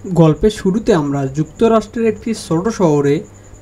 গল্পের শুরুতে আমরা যুক্তরাষ্ট্রের একটি ছোট শহরে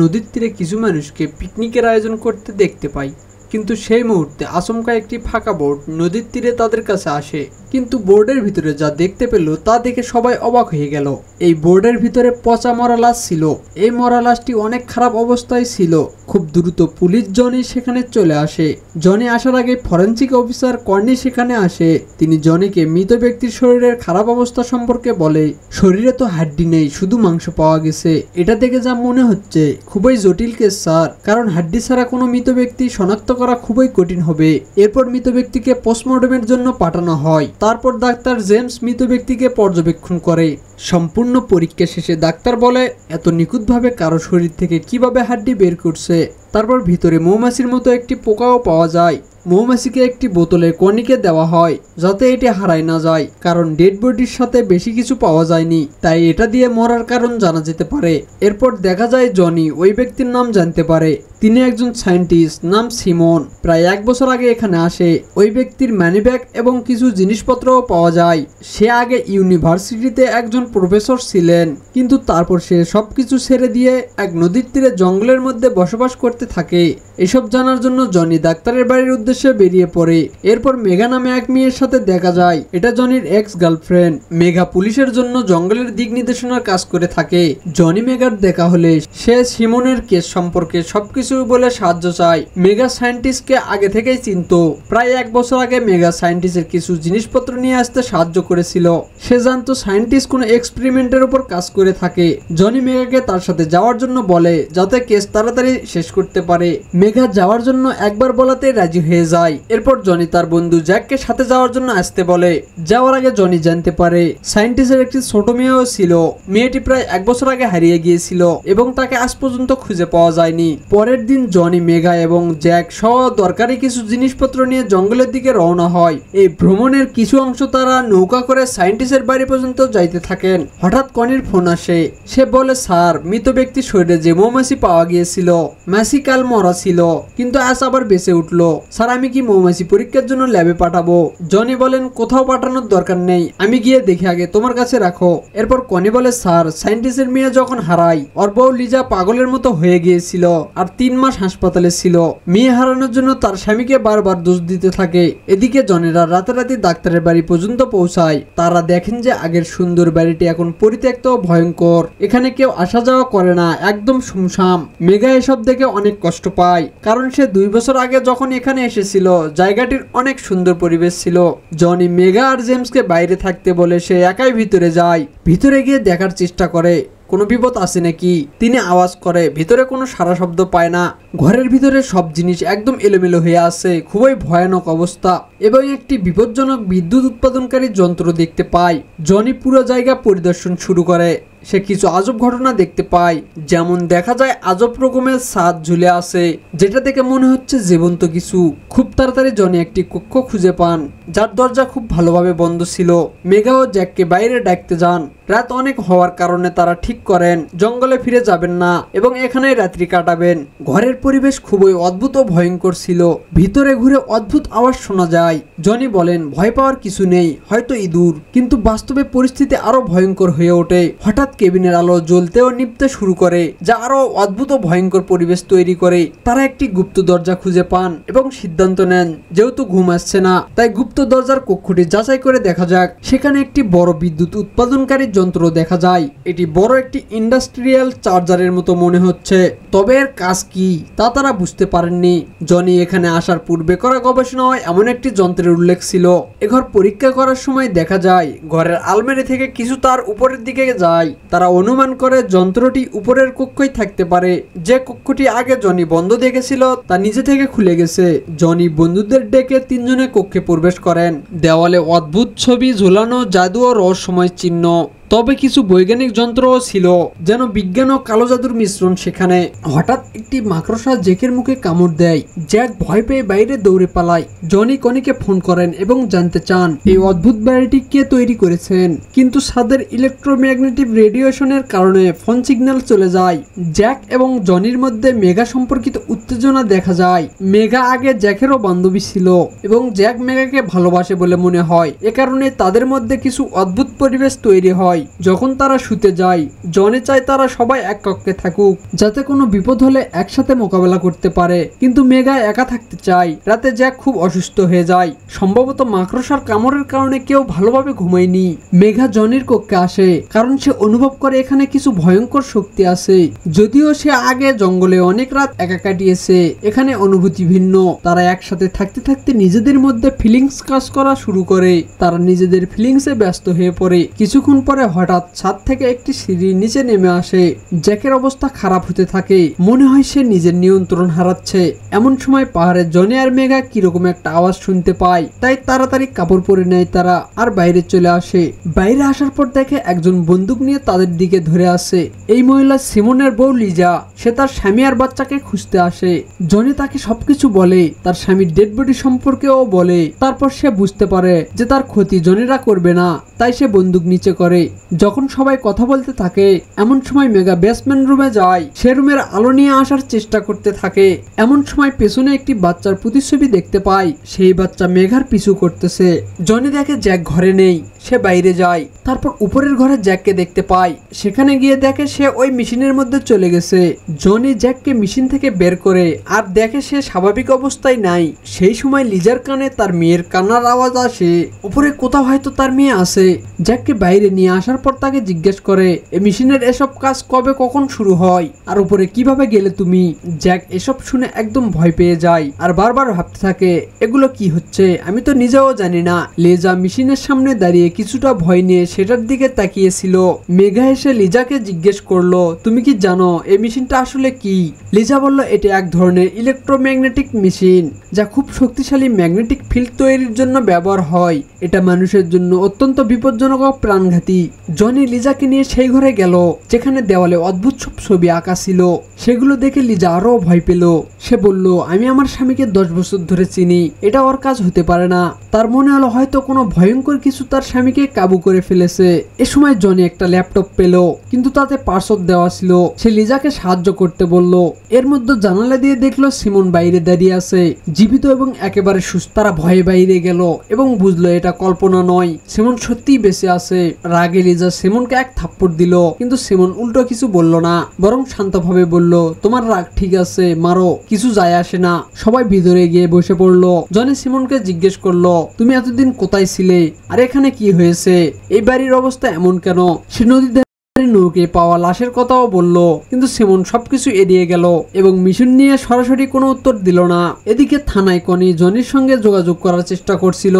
নদীর তীরে কিছু মানুষকে পিকনিকের আয়োজন করতে দেখতে পাই। কিন্তু সেই মুহূর্তে আচমকা একটি ফাঁকা বোর্ড নদীর তীরে তাদের কাছে আসে। কিন্তু বোর্ডের ভিতরে যা দেখতে পেল তা দেখে সবাই অবাক হয়ে গেল। এই বোর্ডের ভিতরে পচা মরা লাশ ছিল। এই মরা লাশটি অনেক খারাপ অবস্থায় ছিল। খুব দ্রুত পুলিশ জনি সেখানে চলে আসে। জনি আসার আগে ফরেনসিক অফিসার কর্নি সেখানে আসে। তিনি জনিকে মৃত ব্যক্তির শরীরের খারাপ অবস্থা সম্পর্কে বলে, শরীরে তো হাড্ডি নেই, শুধু মাংস পাওয়া গেছে। এটা দেখে যা মনে হচ্ছে খুবই জটিল কেস স্যার, কারণ হাড্ডি ছাড়া কোনো মৃত ব্যক্তি শনাক্ত করা খুবই কঠিন হবে। এরপর মৃত ব্যক্তিকে পোস্টমর্টমের জন্য পাঠানো হয়। তারপর ডাক্তার জেমস মৃত ব্যক্তিকে পর্যবেক্ষণ করে। সম্পূর্ণ পরীক্ষা শেষে ডাক্তার বলে, এত নিখুঁতভাবে কারো শরীর থেকে কিভাবে হাড্ডি বের করছে। তারপর ভিতরে মৌমাছির মতো একটি পোকাও পাওয়া যায়। মৌমাছিকে একটি বোতলে কর্নিকে দেওয়া হয় যাতে এটি হারায় না যায়, কারণ ডেড বডির সাথে বেশি কিছু পাওয়া যায়নি, তাই এটা দিয়ে মরার কারণ জানা যেতে পারে। এরপর দেখা যায় জনি ওই ব্যক্তির নাম জানতে পারে। তিনি একজন সায়েন্টিস্ট নাম সিমন। প্রায় 1 বছর আগে এখানে আসে। ওই ব্যক্তির মানিব্যাগ এবং কিছু জিনিসপত্রও পাওয়া যায়। সে আগে ইউনিভার্সিটিতে একজন প্রফেসর ছিলেন, কিন্তু তারপর সে সবকিছু ছেড়ে দিয়ে এক নদীর তীরে জঙ্গলের মধ্যে বসবাস করতে থাকে। এসব জানার জন্য জনি ডাক্তারের বাড়ির উদ্দেশ্যে বেরিয়ে পড়ে। এরপর মেঘা নামে এক মেয়ের সাথে দেখা যায়। এটা জনির এক্স গার্লফ্রেন্ড। মেঘা পুলিশের জন্য জঙ্গলের দিক নির্দেশনার কাজ করে থাকে। জনি মেঘার দেখা হলে সে সিমনের কেস সম্পর্কে সবকিছু বলে সাহায্য চায়। মেঘা সায়েন্টিস্টকে আগে থেকেই চিনতো। প্রায় 1 বছর আগে মেঘা সায়েন্টিস্টের কিছু জিনিসপত্র নিয়ে আসতে সাহায্য করেছিল। সে জানতো সায়েন্টিস্ট কোনো এক্সপেরিমেন্টের উপর কাজ করে থাকে। জনি মেঘাকে তার সাথে যাওয়ার জন্য বলে যাতে কেস তাড়াতাড়ি শেষ করতে পারে। মেঘা যাওয়ার জন্য একবার বলাতে রাজি হয়ে যায়। এরপর জনি তার বন্ধু জ্যাককে সাথে যাওয়ার জন্য আসতে বলে। যাওয়ার আগে জনি জানতে পারে সায়েন্টিস্টের একটি ছোট মেয়েও ছিল। মেয়েটি প্রায় 1 বছর আগে হারিয়ে গিয়েছিল এবং তাকে আজ পর্যন্ত খুঁজে পাওয়া যায়নি। পরের দিন জনি, মেঘা এবং জ্যাক সহ দরকারি কিছু জিনিসপত্র নিয়ে জঙ্গলের দিকে রওনা হয়। এই ভ্রমণের কিছু অংশ তারা নৌকা করে সায়েন্টিস্টের বাড়ি পর্যন্ত যাইতে থাকেন। হঠাৎ কনির ফোন আসে। সে বলে, স্যার, মৃত ব্যক্তির শরীরে যে মৌমাছি পাওয়া গিয়েছিল, মাছি কাল মরা ছিল কিন্তু আজ আবার বেঁচে উঠলো। স্যার, আমি কি মৌমাছি পরীক্ষার জন্য ল্যাবে পাঠাবো? জনি বলেন, কোথাও পাঠানোর দরকার নেই, আমি গিয়ে দেখে আগে তোমার কাছে রাখো। এরপর কনি বলে, স্যার, সায়েন্টিস্টের মেয়ে যখন হারায় ওর বউ লিজা পাগলের মতো হয়ে গিয়েছিল আর 3 মাস হাসপাতালে ছিল। মেয়ে হারানোর জন্য তার স্বামীকে বারবার দোষ দিতে থাকে। এদিকে জনেরা রাতারাতি ডাক্তারের বাড়ি পর্যন্ত পৌঁছায়। তারা দেখেন যে আগের সুন্দর বাড়িটি এখন পরিত্যক্ত ও ভয়ঙ্কর। এখানে কেউ আসা যাওয়া করে না, একদম শুনশান। মেঘা এসব দেখে অনেক কষ্ট পায়, কারণ সে 2 বছর আগে যখন এখানে এসেছিল জায়গাটির অনেক সুন্দর পরিবেশ ছিল। জনি মেঘা আর জেমসকে বাইরে থাকতে বলে সে একাই ভিতরে যায়। ভিতরে গিয়ে দেখার চেষ্টা করে কোনো বিপদ আছে নাকি। তিনি আওয়াজ করে, ভিতরে কোনো সারা শব্দ পায় না। ঘরের ভিতরে সব জিনিস একদম এলোমেলো হয়ে আছে, খুবই ভয়ানক অবস্থা, এবং একটি বিপজ্জনক বিদ্যুৎ উৎপাদনকারী যন্ত্র দেখতে পায়। জনি পুরো জায়গা পরিদর্শন শুরু করে। সে কিছু আজব ঘটনা দেখতে পায়, যেমন দেখা যায় আজব রকমের ছাদ ঝুলে আছে, যেটা দেখে মনে হচ্ছে জীবন্ত কিছু। খুব তাড়াতাড়ি জনি একটি কক্ষ খুঁজে পান যার দরজা খুব ভালোভাবে বন্ধ ছিল। মেঘা ও জ্যাককে বাইরে ডাকতে যান। রাত অনেক হওয়ার কারণে তারা ঠিক করেন জঙ্গলে ফিরে যাবেন না এবং এখানেই রাত্রি কাটাবেন। ঘরের পরিবেশ খুবই অদ্ভুত ও ভয়ঙ্কর ছিল। ভিতরে ঘুরে অদ্ভুত আওয়াজ শোনা যায়। জনি বলেন, ভয় পাওয়ার কিছু নেই, হয়তো ইঁদুর। কিন্তু বাস্তবে পরিস্থিতি আরো ভয়ঙ্কর হয়ে ওঠে। হঠাৎ কেবিনের আলো জ্বলতে ও নিভতে শুরু করে, যা আরো অদ্ভুত ও ভয়ঙ্কর পরিবেশ তৈরি করে। তারা একটি গুপ্ত দরজা খুঁজে পান এবং সিদ্ধান্ত নেন যেহেতু ঘুম আসছে না, তাই গুপ্ত দরজার কক্ষটি যাচাই করে দেখা যাক। সেখানে একটি বড় বিদ্যুৎ উৎপাদনকারী যন্ত্র দেখা যায়। এটি বড় একটি ইন্ডাস্ট্রিয়াল চার্জারের মতো মনে হচ্ছে, তবে এর কাজ কি তা তারা বুঝতে পারেননি। জনি এখানে আসার পূর্বে করা গবেষণায় এমন একটি যন্ত্রের উল্লেখ ছিল। এ ঘর পরীক্ষা করার সময় দেখা যায় ঘরের আলমারি থেকে কিছু তার উপরের দিকে যায়। তারা অনুমান করে যন্ত্রটি উপরের কক্ষই থাকতে পারে। যে কক্ষটি আগে জনি বন্ধ দেখেছিল তা নিজে থেকে খুলে গেছে। জনি বন্ধুদের ডেকে 3 জনে কক্ষে প্রবেশ করেন। দেওয়ালে অদ্ভুত ছবি ঝোলানো, জাদু ও রহস্যময় চিহ্ন। তবে কিছু বৈজ্ঞানিক যন্ত্রও ছিল, যেন বিজ্ঞান ও কালো জাদুর মিশ্রণ। সেখানে হঠাৎ একটি মাকড়সা জ্যাকের মুখে কামড় দেয়। জ্যাক ভয় পেয়ে বাইরে দৌড়ে পালায়। জনি কনিকে ফোন করেন এবং জানতে চান এই অদ্ভুত বাড়িটি কে তৈরি করেছেন, কিন্তু ছাদের ইলেকট্রোম্যাগনেটিক রেডিয়েশনের কারণে ফোন সিগন্যাল চলে যায়। জ্যাক এবং জনির মধ্যে মেঘা সম্পর্কিত উত্তেজনা দেখা যায়। মেঘা আগে জ্যাকেরও বান্ধবী ছিল এবং জ্যাক মেঘাকে ভালোবাসে বলে মনে হয়। এ কারণে তাদের মধ্যে কিছু অদ্ভুত পরিবেশ তৈরি হয়। যখন তারা শুতে যায় জনি চায় তারা সবাই এক কক্ষে থাকুক, যাতে কোনো বিপদ হলে একসাথে মোকাবেলা করতে পারে। কিন্তু মেঘা একা থাকতে চায়। রাতে জ্যাক খুব অসুস্থ হয়ে যায়, সম্ভবত মাকড়সার কামড়ের কারণে কেউ ভালোভাবে ঘুমায়নি। মেঘা জনির কক্ষে আসে কারণ সে অনুভব করে এখানে কিছু ভয়ঙ্কর শক্তি আছে। যদিও সে আগে জঙ্গলে অনেক রাত একা কাটিয়েছে, এখানে অনুভূতি ভিন্ন। তারা একসাথে থাকতে থাকতে নিজেদের মধ্যে ফিলিংস কাজ করা শুরু করে। তারা নিজেদের ফিলিংসে ব্যস্ত হয়ে পড়ে। কিছুক্ষণ পরে হঠাৎ ছাদ থেকে একটি সিঁড়ি নিচে নেমে আসে। জ্যাকের অবস্থা খারাপ হতে থাকে, মনে হয় সে নিজের নিয়ন্ত্রণ হারাচ্ছে। এমন সময় পাহাড়ে জনি আর মেঘা কিরকম একটা আওয়াজ শুনতে পায়, তাই তাড়াতাড়ি কাপড় পরে নেয় তারা আর বাইরে চলে আসে। বাইরে আসার পর দেখে একজন বন্দুক নিয়ে তাদের দিকে ধরে আসে। এই মহিলা সিমনের বউ লিজা। সে তার স্বামী আর বাচ্চাকে খুঁজতে আসে। জনি তাকে সবকিছু বলে, তার স্বামীর ডেড বডি সম্পর্কেও বলে। তারপর সে বুঝতে পারে যে তার ক্ষতি জনিরা করবে না, তাই সে বন্দুক নিচে করে। যখন সবাই কথা বলতে থাকে এমন সময় মেঘা বেসমেন্ট রুমে যায়। সে রুমের আলো নিয়ে আসার চেষ্টা করতে থাকে। এমন সময় পেছনে একটি বাচ্চার প্রতিচ্ছবি দেখতে পায়। সেই বাচ্চা মেঘার পিছু করতেছে। জনি দেখে জ্যাক ঘরে নেই, সে বাইরে যায়। তারপর উপরের ঘরে জ্যাককে দেখতে পায়। সেখানে গিয়ে দেখে সে ওই মেশিনের মধ্যে চলে গেছে। জনি জ্যাককে মেশিন থেকে বের করে আর দেখে সে স্বাভাবিক অবস্থায় নাই। সেই সময় লিজার কানে তার মেয়ের কান্নার আওয়াজ আসে। উপরে কোথাও হয়তো তার মেয়ে আছে। জ্যাককে বাইরে নিয়ে আসার পর তাকে জিজ্ঞেস করে এই মেশিনের এসব কাজ কবে কখন শুরু হয় আর উপরে কিভাবে গেলে তুমি। জ্যাক এসব শুনে একদম ভয় পেয়ে যায় আর বারবার ভাবতে থাকে এগুলো কি হচ্ছে, আমি তো নিজেও জানি না। লিজা মেশিনের সামনে দাঁড়িয়ে কিছুটা ভয় নিয়ে সেটার দিকে তাকিয়েছিল। মেঘা এসে লিজাকে জিজ্ঞেস করলো তুমি কি জানো এই মেশিনটা আসলে কি। লিজা বলল এটা এক ধরনের ইলেকট্রোম্যাগনেটিক মেশিন, যা খুব শক্তিশালী ম্যাগনেটিক ফিল্ড তৈরির জন্য ব্যবহার হয়। এটা মানুষের জন্য অত্যন্ত বিপজ্জনক ও প্রাণঘাতী। জনি লিজাকে নিয়ে সেই ঘরে গেল যেখানে দেওয়ালে অদ্ভুত সব ছবি আঁকা ছিল। সেগুলো দেখে লিজা আরো ভয় পেল। সে বলল আমি আমার স্বামীকে 10 বছর ধরে চিনি, এটা ওর কাজ হতে পারে না। তার মনে হলো হয়তো কোনো ভয়ঙ্কর কিছু তার স্বামীকে কাবু করে ফেলেছে। এ সময় জনি একটা ল্যাপটপ পেল, কিন্তু তাতে পাসওয়ার্ড দেওয়া ছিল। সে লিজাকে সাহায্য করতে বলল। এর মধ্যে জানালা দিয়ে দেখলো সিমন বাইরে দাঁড়িয়ে আছে, জীবিত এবং একেবারে সুস্থ। তারা ভয়ে বাইরে গেল এবং বুঝলো এটা কল্পনা নয়, সিমন সত্যিই বেঁচে আছে। রাগে লিজা সিমনকে এক থাপ্পড় দিল, কিন্তু সিমন উল্টো কিছু বলল না, বরং শান্তভাবে বলল তোমার রাগ ঠিক আছে, মারো, কিছু যায় আসে না। সবাই ভিতরে গিয়ে বসে পড়লো। জনি সিমনকে জিজ্ঞেস করলো তুমি এতদিন কোথায় ছিলে আর এখানে কি হয়েছে, এই বাড়ির অবস্থা এমন কেন। সে নদীতে নৌকে পাওয়া লাশের কথাও বলল, কিন্তু সিমন সবকিছু এড়িয়ে গেল এবং মিশন নিয়ে সরাসরি কোনো উত্তর দিল না। এদিকে থানায় কনি জনির সঙ্গে যোগাযোগ করার চেষ্টা করছিল।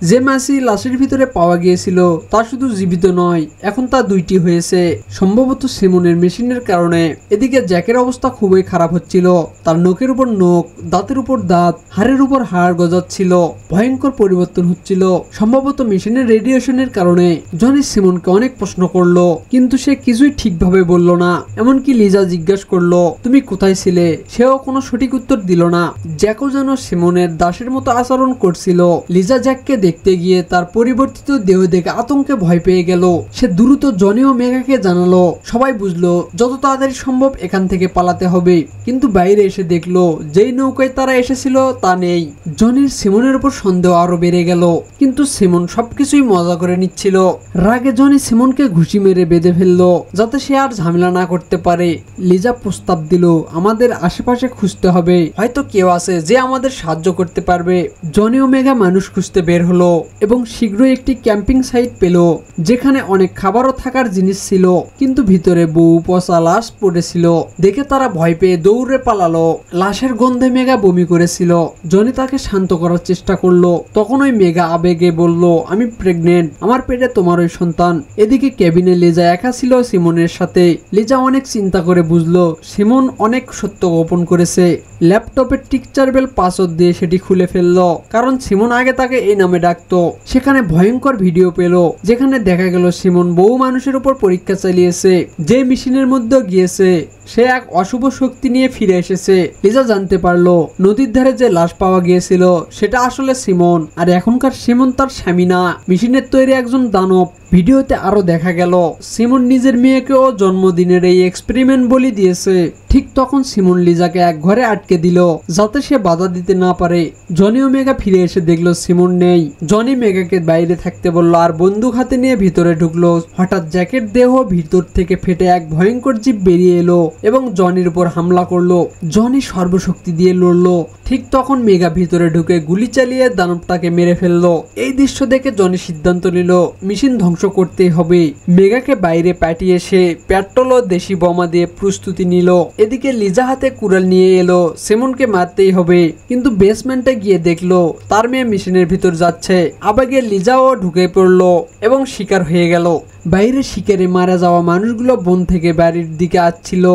যে মাছি লাশের ভিতরে পাওয়া গিয়েছিল তা শুধু জীবিত নয়, এখন তা 2টি হয়েছে, সম্ভবত সিমনের মেশিনের কারণে। এদিকে জ্যাকের অবস্থা খুবই খারাপ হচ্ছিল। তার নখের উপর নখ, দাঁতের উপর দাঁত, হাড়ের উপর হাড় গজাচ্ছিল। ভয়ঙ্কর পরিবর্তন হচ্ছিল, সম্ভবত মেশিনের রেডিয়েশনের কারণে। জনি সিমনকে অনেক প্রশ্ন করলো, কিন্তু সে কিছুই ঠিকভাবে বলল না। এমনকি লিজা জিজ্ঞাসা করলো তুমি কোথায় ছিলে, সেও কোনো সঠিক উত্তর দিল না। জ্যাকও যেন সিমনের দাসের মতো আচরণ করছিল। লিজা জ্যাককে দেখতে গিয়ে তার পরিবর্তিত দেহ দেখে আতঙ্কে ভয় পেয়ে গেল। সে দ্রুত জনি ও মেঘাকে জানালো। সবাই বুঝলো যত তাড়াতাড়ি সম্ভব এখান থেকে পালাতে হবে। কিন্তু বাইরে এসে দেখলো যেই নৌকায় তারা এসেছিল তা নেই। জনির সিমনের উপর সন্দেহ আরো বেড়ে গেল, কিন্তু সিমন সবকিছুই মজা করে নিচ্ছিল। রাগে জনি সিমনকে ঘুষি মেরে বেঁধে ফেললো যাতে সে আর ঝামেলা না করতে পারে। লিজা প্রস্তাব দিল আমাদের আশেপাশে খুঁজতে হবে, হয়তো কেউ আছে যে আমাদের সাহায্য করতে পারবে। জনি ও মেঘা মানুষ খুঁজতে বের হলো এবং শীঘ্রই একটি ক্যাম্পিং সাইট পেল, যেখানে অনেক খাবারও থাকার জিনিস ছিল, কিন্তু ভিতরে বউ পচা লাশ পড়েছিল। দেখে তারা ভয় পেয়ে দৌড়ে পালালো। লাশের গন্ধে মেঘা বমি করেছিল। জনি তাকে শান্ত করার চেষ্টা করলো। তখন ওই মেঘা আবেগে বলল আমি প্রেগনেন্ট, আমার পেটে তোমার ওই সন্তান। এদিকে কেবিনে লিজা একা ছিল সিমনের সাথে। লিজা অনেক চিন্তা করে বুঝলো সিমন অনেক সত্য গোপন করেছে। ল্যাপটপের টিকচার বেল পাসওয়ার্ড দিয়ে সেটি খুলে ফেললো, কারণ সিমন আগে তাকে এই নামে ডাকতো। সেখানে ভয়ঙ্কর ভিডিও পেল, যেখানে দেখা গেল সিমন বহু মানুষের উপর পরীক্ষা চালিয়েছে। যে মেশিনের মধ্যে গিয়েছে সে এক অশুভ শক্তি নিয়ে ফিরে এসেছে। লিজা জানতে পারলো নদীর ধারে যে লাশ পাওয়া গিয়েছিল সেটা আসলে সিমন, আর এখনকার সিমন তার স্বামী না, মেশিনের তৈরি একজন দানব। ভিডিওতে আরো দেখা গেল সিমন নিজের মেয়েকেও জন্মদিনের এই এক্সপেরিমেন্ট বলি দিয়েছে। ঠিক তখন সিমন লিজাকে এক ঘরে আটকে দিল যাতে সে বাধা দিতে না পারে। জনি ও মেগা ফিরে এসে দেখলো সিমন নেই। জনি মেগাকে বাইরে থাকতে বলল আর বন্দুক হাতে নিয়ে ভিতরে ঢুকলো। হঠাৎ জ্যাকেট দেহ ভিতর থেকে ফেটে এক ভয়ঙ্কর জীব বেরিয়ে এলো এবং জনির উপর হামলা করলো। জনি সর্বশক্তি দিয়ে লড়লো। ঠিক তখন মেগা ভিতরে ঢুকে গুলি চালিয়ে দানবটাকে মেরে ফেললো। এই দৃশ্য দেখে জনি সিদ্ধান্ত নিল মেশিন ধ্বংস করতেই হবে। মেগাকে বাইরে পাঠিয়ে সে পেট্রোল ও দেশি বোমা দিয়ে প্রস্তুতি নিল। এদিকে লিজা হাতে কুড়াল নিয়ে এলো, সিমনকে মারতেই হবে। কিন্তু বেসমেন্টে গিয়ে দেখলো তার মেয়ে মেশিনের ভিতর যাচ্ছে। আবেগে লিজাও ঢুকে পড়লো এবং শিকার হয়ে গেল। বাইরে শিকারে মারা যাওয়া মানুষগুলো বন থেকে বাড়ির দিকে আসছিল।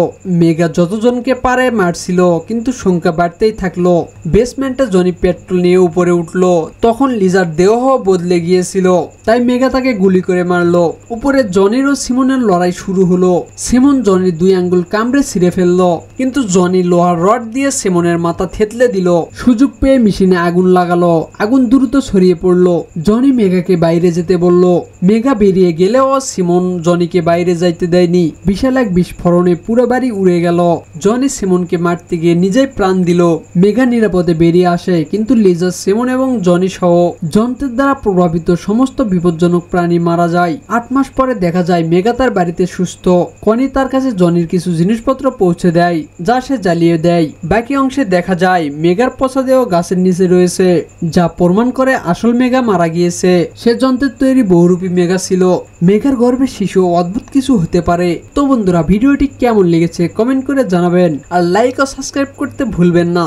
মেগা যতজনকে পারে মারছিল কিন্তু সংখ্যা বাড়তেই থাকলো। বেসমেন্টে জনি পেট্রোল নিয়ে উপরে উঠলো। তখন লিজার দেহ বদলে গিয়েছিল, তাই মেগা তাকে গুলি করে মারলো। উপরে জনির ও সিমনের লড়াই শুরু হলো। সিমন জনির 2 আঙ্গুল কামড়ে ছিঁড়ে ফেললো, কিন্তু জনি লোহার রড দিয়ে সিমনের মাথা থেতলে দিল। সুযোগ পেয়ে মেশিনে আগুন লাগালো। আগুন দ্রুত ছড়িয়ে পড়লো। জনি মেগাকে বাইরে যেতে বলল। মেগা বেরিয়ে গেলেও সিমন জনিকে বাইরে যাইতে দেয়নি। বিশাল এক বিস্ফোরণে পুরো বাড়ি উড়ে গেল। জনি সিমনকে মারতে গিয়ে নিজেই প্রাণ দিল। মেগা নিরাপদে বেরিয়ে আসে, কিন্তু লিজা, সিমন এবং জনি সহ যন্ত্রের দ্বারা প্রভাবিত সমস্ত বিপজ্জনক প্রাণী মারা যায়। 8 মাস পরে দেখা যায় মেগা তার বাড়িতে সুস্থ। কনি তার কাছে জনির কিছু জিনিসপত্র পৌঁছে দেয় যা সে জ্বালিয়ে দেয়। বাকি অংশে দেখা যায় মেগার পচা দেহ গাছের নিচে রয়েছে, যা প্রমাণ করে আসল মেগা মারা গিয়েছে। সে যন্ত্রের তৈরি বহুরূপী মেগা ছিল। মেগার গর্ভে শিশু অদ্ভুত কিছু হতে পারে। তো বন্ধুরা, ভিডিওটি কেমন লেগেছে কমেন্ট করে জানাবেন আর লাইক ও সাবস্ক্রাইব করতে ভুলবেন না।